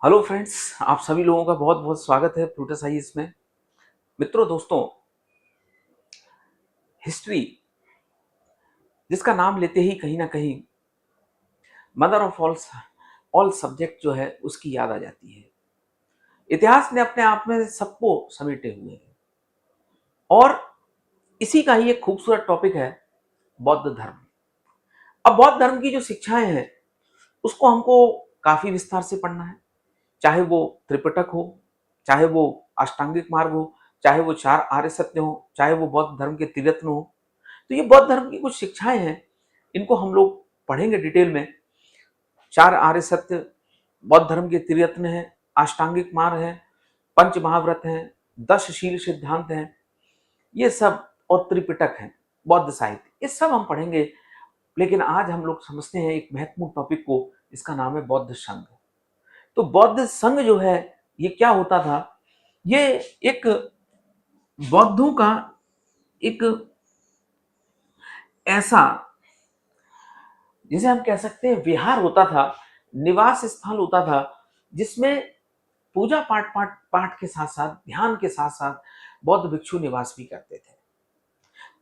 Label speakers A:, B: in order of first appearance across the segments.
A: Hello friends, आप सभी लोगों का बहुत बहुत स्वागत है प्लूटस आईएएस में। मित्रों, दोस्तों, हिस्ट्री जिसका नाम लेते ही कहीं ना कहीं मदर ऑफ ऑल सब्जेक्ट जो है उसकी याद आ जाती है। इतिहास ने अपने आप में सबको समेटे हुए है और इसी का ही एक खूबसूरत टॉपिक है बौद्ध धर्म। अब बौद्ध धर्म की जो शिक्षाएं हैं उसको हमको काफी विस्तार से पढ़ना है, चाहे वो त्रिपिटक हो, चाहे वो अष्टांगिक मार्ग हो, चाहे वो चार आर्य सत्य हो, चाहे वो बौद्ध धर्म के त्रिरत्न हो। तो ये बौद्ध धर्म की कुछ शिक्षाएं हैं, इनको हम लोग पढ़ेंगे डिटेल में। चार आर्य सत्य बौद्ध धर्म के त्रिरत्न है, अष्टांगिक मार्ग है, पंच महाव्रत है, 10 शील सिद्धांत हैं, ये सब, और त्रिपिटक है, बौद्ध साहित्य, ये सब हम पढ़ेंगे। लेकिन आज हम लोग समझते हैं एक महत्वपूर्ण टॉपिक को, इसका नाम है बौद्ध संघ। तो बौद्ध संघ जो है ये क्या होता था? ये एक बौद्धों का एक ऐसा, जिसे हम कह सकते हैं विहार होता था, निवास स्थल होता था, जिसमें पूजा पाठ पाठ पाठ के साथ साथ, ध्यान के साथ साथ बौद्ध भिक्षु निवास भी करते थे।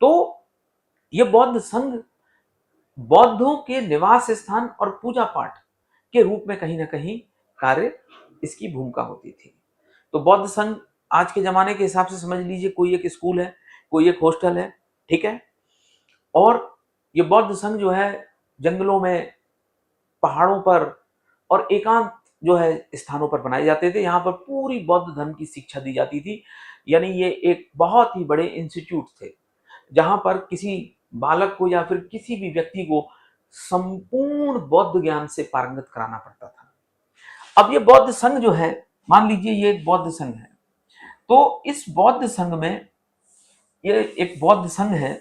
A: तो ये बौद्ध संघ बौद्धों के निवास स्थान और पूजा पाठ के रूप में कहीं ना कहीं कार्य, इसकी भूमिका होती थी। तो बौद्ध संघ आज के जमाने के हिसाब से समझ लीजिए कोई एक स्कूल है, कोई एक हॉस्टल है, ठीक है। और ये बौद्ध संघ जो है जंगलों में, पहाड़ों पर और एकांत जो है स्थानों पर बनाए जाते थे। यहाँ पर पूरी बौद्ध धर्म की शिक्षा दी जाती थी। यानी ये एक बहुत ही बड़े इंस्टीट्यूट थे जहां पर किसी बालक को या फिर किसी भी व्यक्ति को संपूर्ण बौद्ध ज्ञान से पारंगत कराना पड़ता था। अब ये बौद्ध संघ जो है, मान लीजिए ये एक बौद्ध संघ है, तो इस बौद्ध संघ में, ये एक बौद्ध संघ है।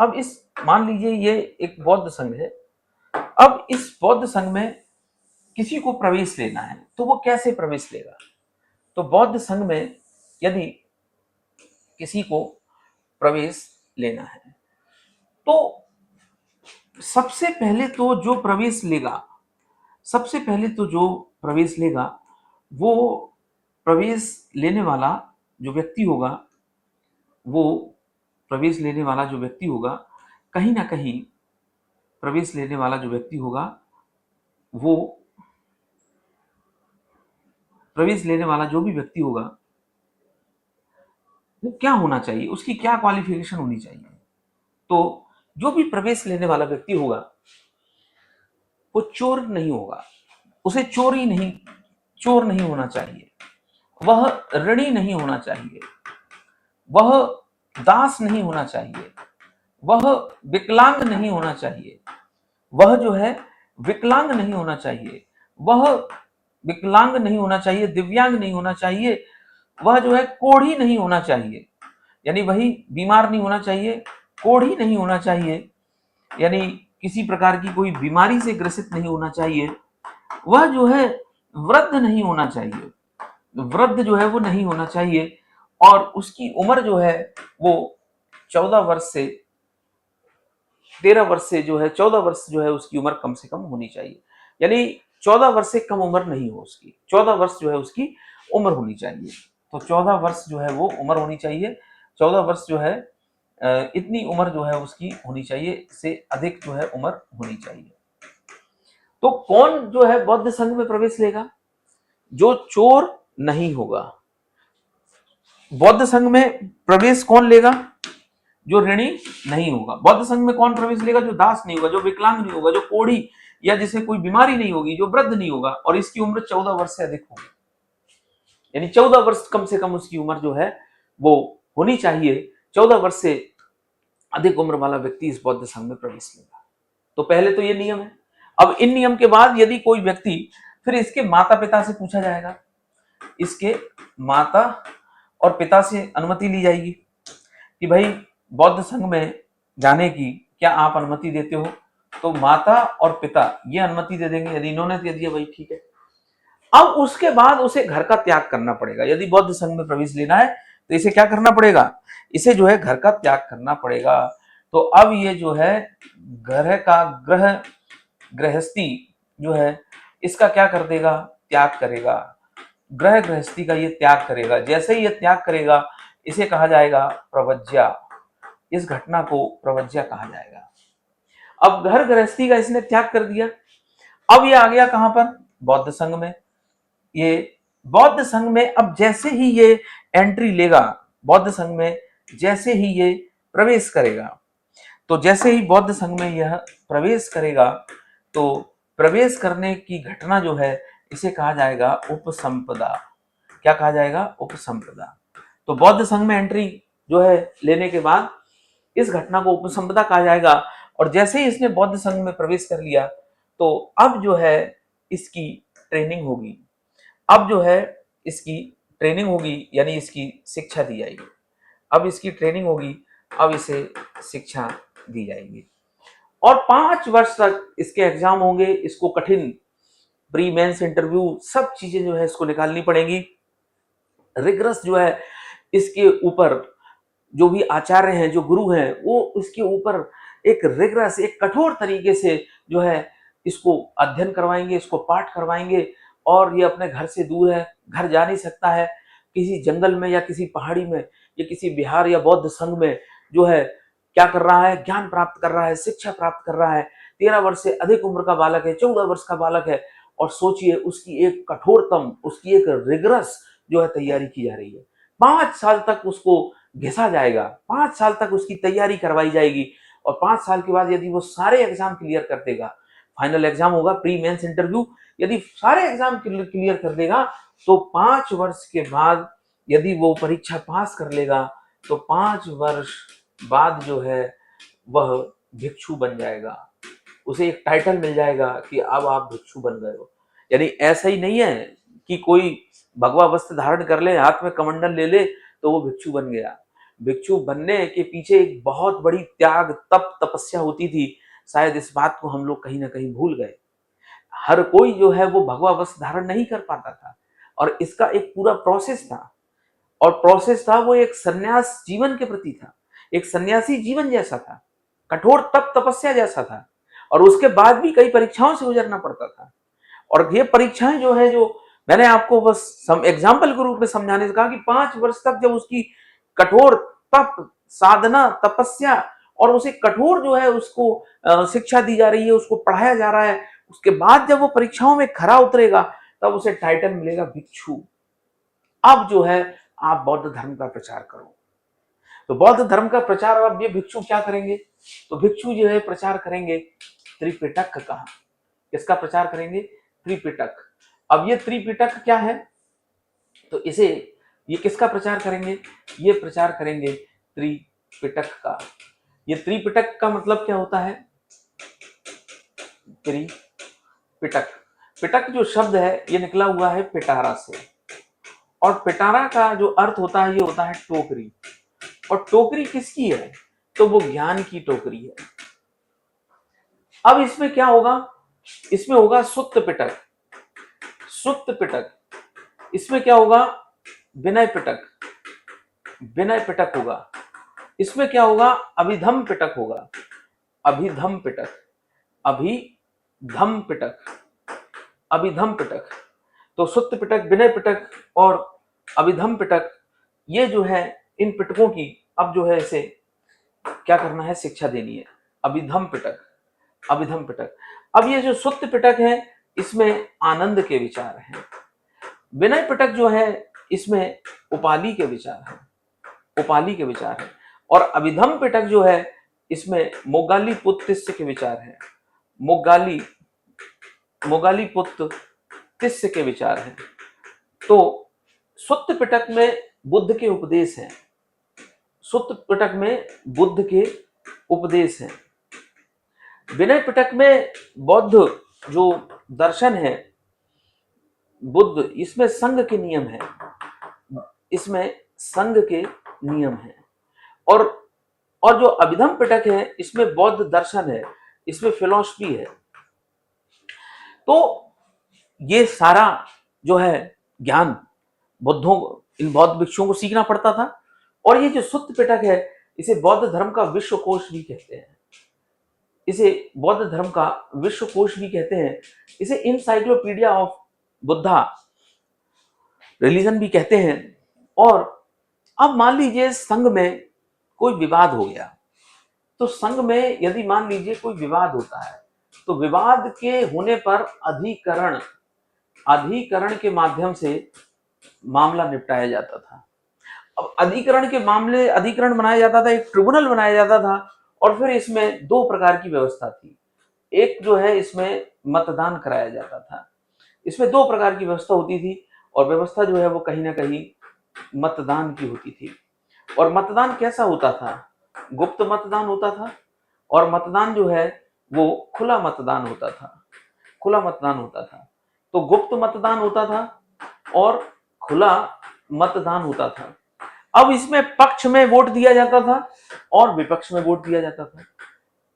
A: अब इस, मान लीजिए ये एक बौद्ध संघ है। अब इस बौद्ध संघ में किसी को प्रवेश लेना है तो वो कैसे प्रवेश लेगा? तो बौद्ध संघ में यदि किसी को प्रवेश लेना है तो सबसे पहले तो जो प्रवेश लेगा, सबसे पहले तो जो प्रवेश लेगा, वो प्रवेश लेने वाला जो व्यक्ति होगा, वो प्रवेश लेने वाला जो व्यक्ति होगा, कहीं ना कहीं प्रवेश लेने वाला जो व्यक्ति होगा, वो प्रवेश लेने वाला जो भी व्यक्ति होगा, वो क्या होना चाहिए, उसकी क्या क्वालिफिकेशन होनी चाहिए? तो जो भी प्रवेश लेने वाला व्यक्ति होगा वो चोर नहीं होगा, उसे चोर नहीं होना चाहिए, वह ऋणी नहीं होना चाहिए, वह दास नहीं होना चाहिए, वह विकलांग नहीं होना चाहिए, वह जो है विकलांग नहीं होना चाहिए, वह विकलांग नहीं होना चाहिए, दिव्यांग नहीं होना चाहिए, वह जो है कोढ़ी नहीं होना चाहिए, यानी वही बीमार नहीं होना चाहिए, कोढ़ी नहीं होना चाहिए, यानी किसी प्रकार की कोई बीमारी से ग्रसित नहीं होना चाहिए, वह जो है वृद्ध नहीं होना चाहिए, वृद्ध जो है वो नहीं होना चाहिए, और उसकी उम्र जो है वो 14 वर्ष से 13 वर्ष से जो है 14 वर्ष जो है उसकी उम्र कम से कम होनी चाहिए। यानी 14 वर्ष से कम उम्र नहीं हो उसकी, 14 वर्ष जो है उसकी उम्र होनी चाहिए। तो 14 वर्ष जो है वो उम्र होनी चाहिए, 14 वर्ष जो है इतनी उम्र जो है उसकी होनी चाहिए, से अधिक जो है उम्र होनी चाहिए। तो कौन जो है बौद्ध संघ में प्रवेश लेगा? जो चोर नहीं होगा। बौद्ध संघ में प्रवेश कौन लेगा? जो ऋणी नहीं होगा। बौद्ध संघ में कौन प्रवेश लेगा? जो दास नहीं होगा, जो विकलांग नहीं होगा, जो कोढ़ी या जिसे कोई बीमारी नहीं होगी, जो वृद्ध नहीं होगा और इसकी उम्र 14 वर्ष से अधिक होगी। यानी 14 वर्ष कम से कम उसकी उम्र जो है वो होनी चाहिए। 14 वर्ष से अधिक उम्र वाला व्यक्ति इस बौद्ध संघ में प्रवेश लेगा। तो पहले तो ये नियम है। अब इन नियम के बाद यदि कोई व्यक्ति, फिर इसके माता पिता से पूछा जाएगा, इसके माता और पिता से अनुमति ली जाएगी कि भाई बौद्ध संघ में जाने की क्या आप अनुमति देते हो? तो माता और पिता ये अनुमति दे देंगे। यदि इन्होंने दे दिया, भाई ठीक है। अब उसके बाद उसे घर का त्याग करना पड़ेगा। यदि बौद्ध संघ में प्रवेश लेना है तो इसे क्या करना पड़ेगा? इसे जो है घर का त्याग करना पड़ेगा। तो अब ये जो है घर का गृहस्थी जो है इसका क्या कर देगा? त्याग करेगा, ग्रह गृहस्थी का ये त्याग करेगा, जैसे ही ये त्याग करेगा इसे कहा जाएगा प्रवज्या। इस घटना को प्रवज्या कहा जाएगा। अब घर गृहस्थी का इसने त्याग कर दिया, अब ये आ गया कहां पर, बौद्ध संघ में। ये बौद्ध संघ में अब जैसे ही ये एंट्री लेगा, बौद्ध संघ में जैसे ही ये प्रवेश करेगा, तो जैसे ही बौद्ध संघ में यह प्रवेश करेगा, तो प्रवेश करने की घटना जो है इसे कहा जाएगा उपसंपदा। क्या कहा जाएगा, उपसंपदा। तो बौद्ध संघ में एंट्री जो है लेने के बाद इस घटना को उपसंपदा कहा जाएगा। और जैसे ही इसने बौद्ध संघ में प्रवेश कर लिया, तो अब जो है इसकी ट्रेनिंग होगी, अब जो है इसकी ट्रेनिंग होगी, यानी इसकी शिक्षा दी जाएगी। अब इसकी ट्रेनिंग होगी, अब इसे शिक्षा दी जाएगी। और 5 वर्ष तक इसके एग्जाम होंगे, इसको कठिन प्री मेंस इंटरव्यू सब चीजें जो है इसको निकालनी पड़ेगी। रिगरस जो है इसके ऊपर जो भी आचार्य हैं, जो गुरु हैं, वो इसके ऊपर एक रिगरस, एक कठोर तरीके से जो है इसको अध्ययन करवाएंगे, इसको पाठ करवाएंगे। और ये अपने घर से दूर है, घर जा नहीं सकता है, किसी जंगल में या किसी पहाड़ी में या किसी बिहार या बौद्ध संघ में जो है क्या कर रहा है, ज्ञान प्राप्त कर रहा है, शिक्षा प्राप्त कर रहा है। 13 वर्ष से अधिक उम्र का बालक है, 14 वर्ष का बालक है, और सोचिए उसकी एक कठोरतम, उसकी एक रिगरस जो है तैयारी की जा रही है। 5 साल तक उसको घिसा जाएगा, 5 साल तक उसकी तैयारी करवाई जाएगी। और 5 साल के बाद यदि वो सारे एग्जाम क्लियर कर देगा, फाइनल एग्जाम होगा प्री मेंस इंटरव्यू, यदि सारे एग्जाम क्लियर कर देगा, तो 5 वर्ष के बाद यदि वो परीक्षा पास कर लेगा, तो 5 वर्ष बाद जो है वह भिक्षु बन जाएगा। उसे एक टाइटल मिल जाएगा कि अब आप भिक्षु बन गए हो। यानी ऐसा ही नहीं है कि कोई भगवा वस्त्र धारण कर ले, हाथ में कमंडल ले ले तो वो भिक्षु बन गया। भिक्षु बनने के पीछे एक बहुत बड़ी त्याग, तप, तपस्या होती थी। शायद इस बात को हम लोग कहीं ना कहीं भूल गए। हर कोई जो है वो भगवा वस्त्र धारण नहीं कर पाता था, और इसका एक पूरा प्रोसेस था। और प्रोसेस था वो एक सन्यास जीवन के प्रति था, एक सन्यासी जीवन जैसा था, कठोर तप तपस्या जैसा था। और उसके बाद भी कई परीक्षाओं से गुजरना पड़ता था। और ये परीक्षाएं जो है, जो मैंने आपको बस एग्जाम्पल के रूप में समझाने से कहा कि 5 वर्ष तक जब उसकी कठोर तप, साधना, तपस्या और उसे कठोर जो है उसको शिक्षा दी जा रही है, उसको पढ़ाया जा रहा है, उसके बाद जब वो परीक्षाओं में खरा उतरेगा, तब उसे टाइटल मिलेगा भिक्षु। अब जो है आप बौद्ध धर्म का प्रचार करो। तो बौद्ध धर्म का प्रचार अब ये भिक्षु क्या करेंगे, तो भिक्षु जो है प्रचार करेंगे त्रिपिटक का। किसका प्रचार करेंगे, त्रिपिटक। अब ये त्रिपिटक क्या है, तो इसे ये किसका प्रचार करेंगे, ये प्रचार करेंगे त्रिपिटक का। ये त्रिपिटक का मतलब क्या होता है, त्रिपिटक, पिटक जो शब्द है ये निकला हुआ है पिटारा से, और पिटारा का जो अर्थ होता है ये होता है टोकरी। और टोकरी किसकी है, तो वो ज्ञान की टोकरी है। अब इसमें क्या होगा, इसमें होगा सुत्त पिटक, सुत्त पिटक। इसमें क्या होगा, विनय पिटक, विनय पिटक होगा। इसमें क्या होगा, अभिधम पिटक होगा, अभिधम पिटक, अभिधम पिटक, अभिधम पिटक। तो सुत्त पिटक, विनय पिटक और अभिधम पिटक, ये जो है इन पिटकों की अब जो है इसे क्या करना है, शिक्षा देनी है। अभिधम पिटक, अभिधम पिटक। अब ये जो सुत्त पिटक है इसमें आनंद के विचार हैं। विनय पिटक जो है इसमें उपाली के विचार हैं, उपाली के विचार हैं। और अभिधम पिटक जो है इसमें मोगाली पुत्तिस्य के विचार हैं, मोगाली, मोगाली पुत्र तिस्य के विचार हैं। तो सुत्त पिटक में बुद्ध के उपदेश हैं, सुत्त पिटक में बुद्ध के उपदेश हैं। विनय पिटक में बौद्ध जो दर्शन है, बुद्ध, इसमें संघ के नियम है, इसमें संघ के नियम है। और जो अभिधम पिटक है इसमें बौद्ध दर्शन है, इसमें फिलॉसफी है। तो ये सारा जो है ज्ञान बुद्धों, इन बौद्ध भिक्षुओं को सीखना पड़ता था। और ये जो सुत्त पिटक है इसे बौद्ध धर्म का विश्वकोश भी कहते हैं, इसे बौद्ध धर्म का विश्वकोश भी कहते हैं, इसे इनसाइक्लोपीडिया ऑफ बुद्धा रिलीजन भी कहते हैं। और अब मान लीजिए संघ में कोई विवाद हो गया, तो संघ में यदि मान लीजिए कोई विवाद होता है, तो विवाद के होने पर अधिकरण अधिकरण के माध्यम से मामला निपटाया जाता था। अब अधिकरण बनाया जाता था, एक ट्रिब्यूनल बनाया जाता था, और फिर इसमें दो प्रकार की व्यवस्था थी। एक जो है इसमें मतदान कराया जाता था। इसमें दो प्रकार की व्यवस्था होती थी, और व्यवस्था जो है वो कहीं ना कहीं मतदान की होती थी। और मतदान कैसा होता था? गुप्त मतदान होता था, और मतदान जो है वो खुला मतदान होता था। खुला मतदान होता था। तो गुप्त मतदान होता था और खुला मतदान होता था। अब इसमें पक्ष में वोट दिया जाता था और विपक्ष में वोट दिया जाता था।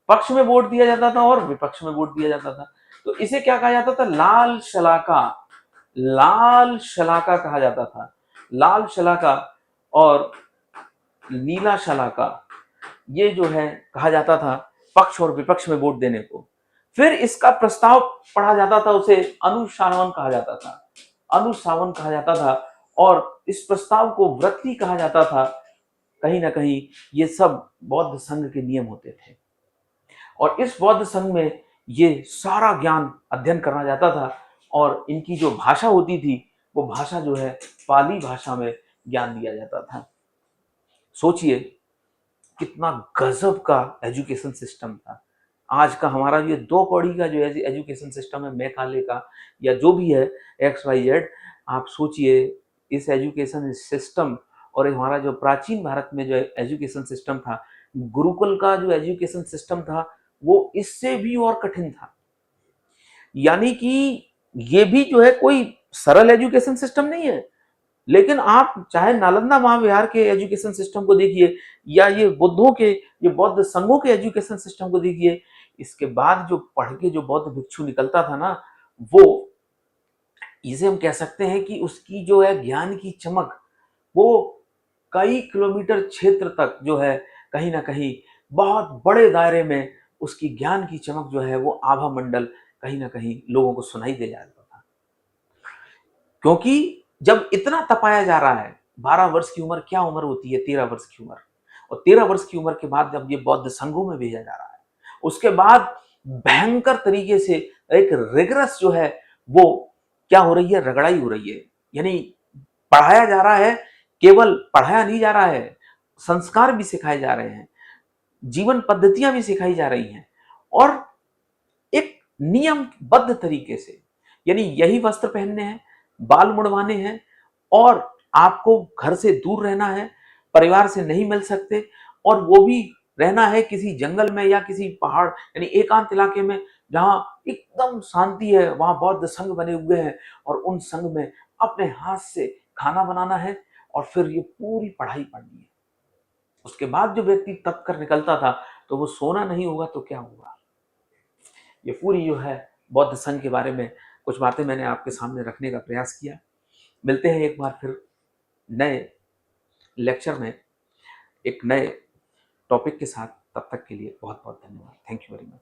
A: पक्ष में वोट दिया जाता था और विपक्ष में वोट दिया जाता था। तो इसे क्या कहा जाता था? लाल शलाका। लाल शलाका कहा जाता था। लाल शलाका और नीला शलाका, ये जो है कहा जाता था पक्ष और विपक्ष में वोट देने को। फिर इसका प्रस्ताव पढ़ा जाता था, उसे अनुश्रावण कहा जाता था। अनुश्रावण कहा जाता था, और इस प्रस्ताव को वृत्ति कहा जाता था। कहीं ना कहीं ये सब बौद्ध संघ के नियम होते थे, और इस बौद्ध संघ में ये सारा ज्ञान अध्ययन करना जाता था। और इनकी जो भाषा होती थी, वो भाषा जो है पाली भाषा में ज्ञान दिया जाता था। सोचिए कितना गजब का एजुकेशन सिस्टम था। आज का हमारा ये दो कौड़ी का जो एजुकेशन सिस्टम है, मेघालय का या जो भी है XYZ, आप सोचिए इस एजुकेशन सिस्टम और हमारा जो प्राचीन भारत में जो एजुकेशन सिस्टम था, गुरुकुल का जो एजुकेशन सिस्टम था, वो इससे भी और कठिन था। यानी कि ये भी जो है कोई सरल एजुकेशन सिस्टम नहीं है। लेकिन आप चाहे नालंदा महाविहार के एजुकेशन सिस्टम को देखिए, या ये बुद्धों के, ये बौद्ध संघों के एजुकेशन सिस्टम को देखिए, इसके बाद जो पढ़ के जो बौद्ध भिक्षु निकलता था ना, वो इसे हम कह सकते हैं कि उसकी जो है ज्ञान की चमक, वो कई किलोमीटर क्षेत्र तक जो है कहीं ना कहीं बहुत बड़े दायरे में उसकी ज्ञान की चमक जो है वो आभा मंडल कहीं ना कहीं लोगों को सुनाई दे जाता था। क्योंकि जब इतना तपाया जा रहा है, 12 वर्ष की उम्र क्या उम्र होती है? 13 वर्ष की उम्र। और 13 वर्ष की उम्र के बाद जब ये बौद्ध संघों में भेजा जा रहा है, उसके बाद भयंकर तरीके से एक रिगरस जो है वो क्या हो रही है? रगड़ाई हो रही है। यानी पढ़ाया जा रहा है, केवल पढ़ाया नहीं जा रहा है, संस्कार भी सिखाए जा रहे हैं, जीवन पद्धतियां भी सिखाई जा रही हैं, और एक नियमबद्ध तरीके से। यानी यही वस्त्र पहनने हैं, बाल मुड़वाने हैं, और आपको घर से दूर रहना है, परिवार से नहीं मिल सकते, और वो भी रहना है किसी जंगल में या किसी पहाड़ यानी एकांत इलाके में, जहां एकदम शांति है। वहां बौद्ध संघ बने हुए हैं, और उन संघ में अपने हाथ से खाना बनाना है, और फिर ये पूरी पढ़ाई पढ़नी है। उसके बाद जो व्यक्ति तप कर निकलता था, तो वो सोना नहीं होगा तो क्या होगा? ये पूरी जो है बौद्ध संघ के बारे में कुछ बातें मैंने आपके सामने रखने का प्रयास किया। मिलते हैं एक बार फिर नए लेक्चर में एक नए टॉपिक के साथ। तब तक के लिए बहुत बहुत धन्यवाद। Thank you very much.